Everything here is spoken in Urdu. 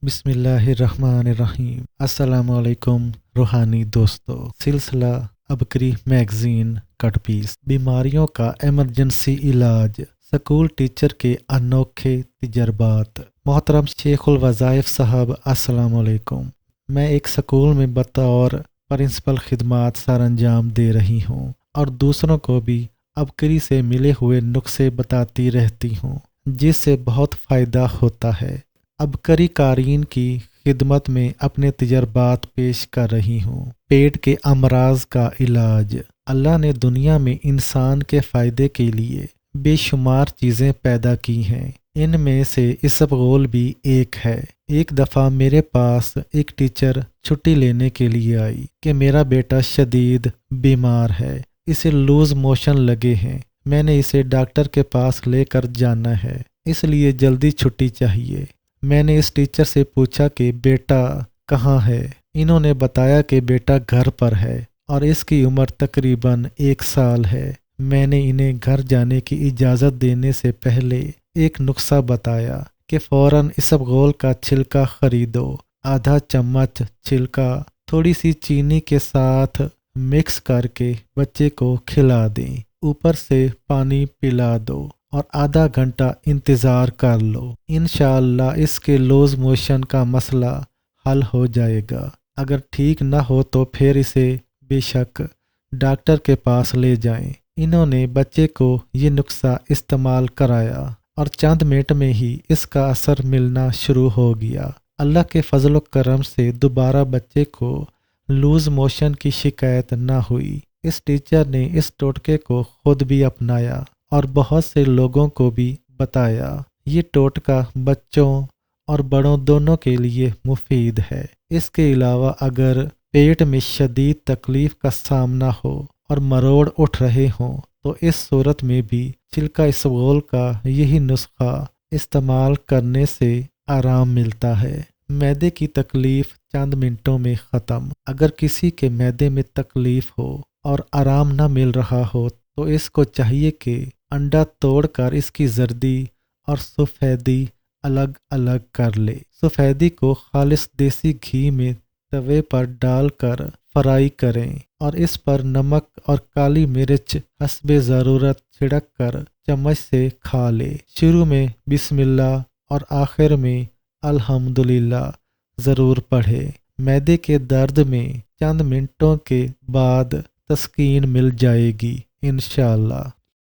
بسم اللہ الرحمن الرحیم۔ السلام علیکم روحانی دوستو۔ سلسلہ عبقری میگزین کٹ پیس، بیماریوں کا ایمرجنسی علاج، سکول ٹیچر کے انوکھے تجربات۔ محترم شیخ الوظائف صاحب، السلام علیکم۔ میں ایک سکول میں بطور پرنسپل خدمات سر انجام دے رہی ہوں اور دوسروں کو بھی عبقری سے ملے ہوئے نسخے بتاتی رہتی ہوں، جس سے بہت فائدہ ہوتا ہے۔ عبقری قارئین کی خدمت میں اپنے تجربات پیش کر رہی ہوں۔ پیٹ کے امراض کا علاج۔ اللہ نے دنیا میں انسان کے فائدے کے لیے بے شمار چیزیں پیدا کی ہیں، ان میں سے اسبغول بھی ایک ہے۔ ایک دفعہ میرے پاس ایک ٹیچر چھٹی لینے کے لیے آئی کہ میرا بیٹا شدید بیمار ہے، اسے لوز موشن لگے ہیں، میں نے اسے ڈاکٹر کے پاس لے کر جانا ہے، اس لیے جلدی چھٹی چاہیے۔ میں نے اس ٹیچر سے پوچھا کہ بیٹا کہاں ہے؟ انہوں نے بتایا کہ بیٹا گھر پر ہے اور اس کی عمر تقریباً 1 سال ہے۔ میں نے انہیں گھر جانے کی اجازت دینے سے پہلے ایک نسخہ بتایا کہ فوراً اسبغول کا چھلکا خریدو، آدھا چمچ چھلکا تھوڑی سی چینی کے ساتھ مکس کر کے بچے کو کھلا دیں، اوپر سے پانی پلا دو اور آدھا گھنٹہ انتظار کر لو، انشاءاللہ اس کے لوز موشن کا مسئلہ حل ہو جائے گا۔ اگر ٹھیک نہ ہو تو پھر اسے بے شک ڈاکٹر کے پاس لے جائیں۔ انہوں نے بچے کو یہ نسخہ استعمال کرایا اور چند منٹ میں ہی اس کا اثر ملنا شروع ہو گیا۔ اللہ کے فضل و کرم سے دوبارہ بچے کو لوز موشن کی شکایت نہ ہوئی۔ اس ٹیچر نے اس ٹوٹکے کو خود بھی اپنایا اور بہت سے لوگوں کو بھی بتایا۔ یہ ٹوٹکا بچوں اور بڑوں دونوں کے لیے مفید ہے۔ اس کے علاوہ اگر پیٹ میں شدید تکلیف کا سامنا ہو اور مروڑ اٹھ رہے ہوں تو اس صورت میں بھی چھلکا اسبغول کا یہی نسخہ استعمال کرنے سے آرام ملتا ہے۔ معدے کی تکلیف چند منٹوں میں ختم۔ اگر کسی کے معدے میں تکلیف ہو اور آرام نہ مل رہا ہو تو اس کو چاہیے کہ انڈا توڑ کر اس کی زردی اور سفیدی الگ الگ کر لے۔ سفیدی کو خالص دیسی گھی میں توے پر ڈال کر فرائی کریں اور اس پر نمک اور کالی مرچ حسب ضرورت چھڑک کر چمچ سے کھا لے۔ شروع میں بسم اللہ اور آخر میں الحمدللہ ضرور پڑھے۔ معدے کے درد میں چند منٹوں کے بعد تسکین مل جائے گی انشاءاللہ۔